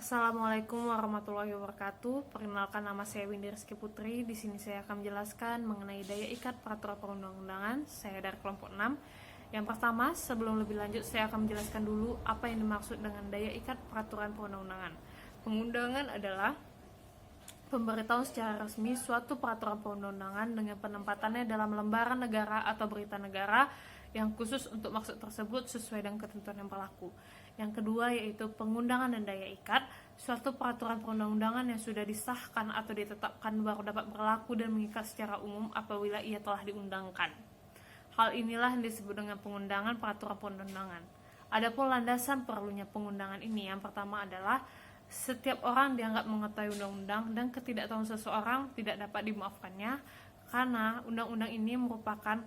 Assalamualaikum warahmatullahi wabarakatuh. Perkenalkan, nama saya Windy Rizky Putri. Di sini saya akan menjelaskan mengenai daya ikat peraturan perundang-undangan. Saya dari kelompok 6. Yang pertama, sebelum lebih lanjut, saya akan menjelaskan dulu apa yang dimaksud dengan daya ikat peraturan perundang-undangan. Pengundangan adalah pemberitahuan secara resmi suatu peraturan perundang-undangan dengan penempatannya dalam lembaran negara atau berita negara yang khusus untuk maksud tersebut sesuai dengan ketentuan yang berlaku. Yang kedua yaitu pengundangan dan daya ikat. Suatu peraturan perundang-undangan yang sudah disahkan atau ditetapkan baru dapat berlaku dan mengikat secara umum apabila ia telah diundangkan. Hal inilah yang disebut dengan pengundangan peraturan perundang-undangan. Adapun landasan perlunya pengundangan ini, yang pertama adalah setiap orang dianggap mengetahui undang-undang dan ketidaktahuan seseorang tidak dapat dimaafkannya karena undang-undang ini merupakan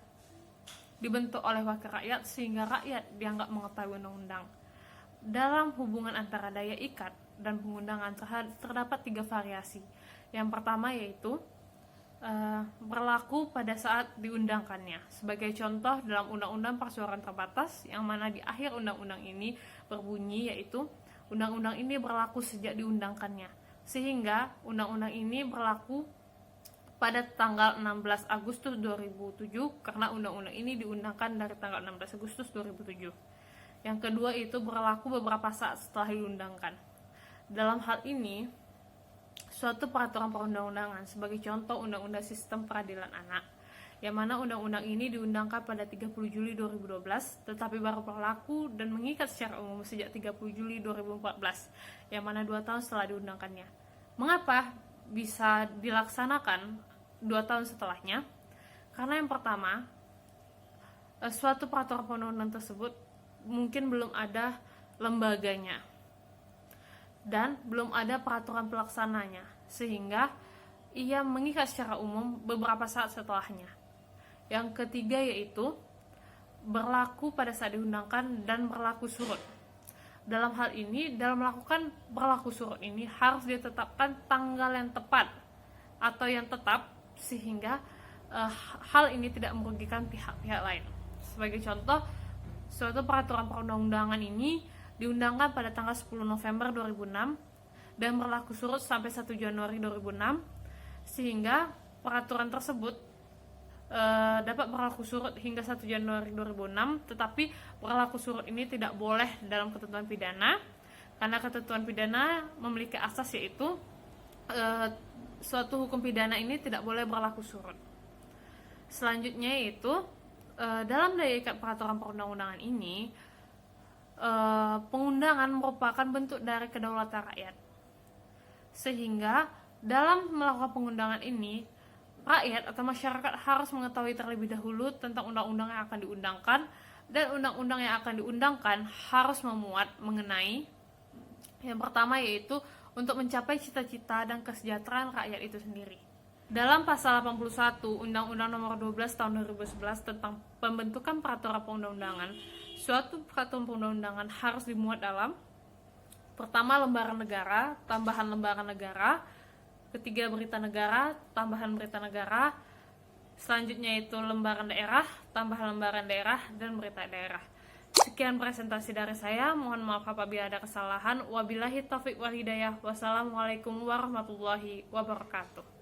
dibentuk oleh wakil rakyat sehingga rakyat dianggap mengetahui undang-undang. Dalam hubungan antara daya ikat dan pengundangan terdapat 3 variasi. Yang pertama yaitu berlaku pada saat diundangkannya. Sebagai contoh, dalam Undang-Undang Persuaraan Terbatas yang mana di akhir undang-undang ini berbunyi yaitu undang-undang ini berlaku sejak diundangkannya. Sehingga undang-undang ini berlaku pada tanggal 16 Agustus 2007 karena undang-undang ini diundangkan dari tanggal 16 Agustus 2007. Yang kedua itu berlaku beberapa saat setelah diundangkan. Dalam hal ini, suatu peraturan perundang-undangan, sebagai contoh Undang-Undang Sistem Peradilan Anak, yang mana undang-undang ini diundangkan pada 30 Juli 2012, tetapi baru berlaku dan mengikat secara umum sejak 30 Juli 2014, yang mana 2 tahun setelah diundangkannya. Mengapa bisa dilaksanakan 2 tahun setelahnya? Karena yang pertama, suatu peraturan perundang-undangan tersebut mungkin belum ada lembaganya dan belum ada peraturan pelaksananya, sehingga ia mengikat secara umum beberapa saat setelahnya. Yang ketiga yaitu berlaku pada saat diundangkan dan berlaku surut. Dalam hal ini, dalam melakukan berlaku surut ini harus ditetapkan tanggal yang tepat atau yang tetap sehingga hal ini tidak merugikan pihak-pihak lain. Sebagai contoh, suatu peraturan perundang-undangan ini diundangkan pada tanggal 10 November 2006 dan berlaku surut sampai 1 Januari 2006, sehingga peraturan tersebut dapat berlaku surut hingga 1 Januari 2006, tetapi berlaku surut ini tidak boleh dalam ketentuan pidana karena ketentuan pidana memiliki asas yaitu suatu hukum pidana ini tidak boleh berlaku surut. Selanjutnya yaitu dalam daya ikat peraturan perundang-undangan ini, pengundangan merupakan bentuk dari kedaulatan rakyat, sehingga dalam melakukan pengundangan ini rakyat atau masyarakat harus mengetahui terlebih dahulu tentang undang-undang yang akan diundangkan, dan undang-undang yang akan diundangkan harus memuat mengenai yang pertama yaitu untuk mencapai cita-cita dan kesejahteraan rakyat itu sendiri. Dalam pasal 81 Undang-Undang Nomor 12 Tahun 2011 tentang pembentukan peraturan perundang-undangan, suatu peraturan perundang-undangan harus dimuat dalam pertama lembaran negara, tambahan lembaran negara, ketiga berita negara, tambahan berita negara, selanjutnya itu lembaran daerah, tambahan lembaran daerah, dan berita daerah. Sekian presentasi dari saya, mohon maaf apabila ada kesalahan. Wabillahi taufiq wal hidayah. Wassalamualaikum warahmatullahi wabarakatuh.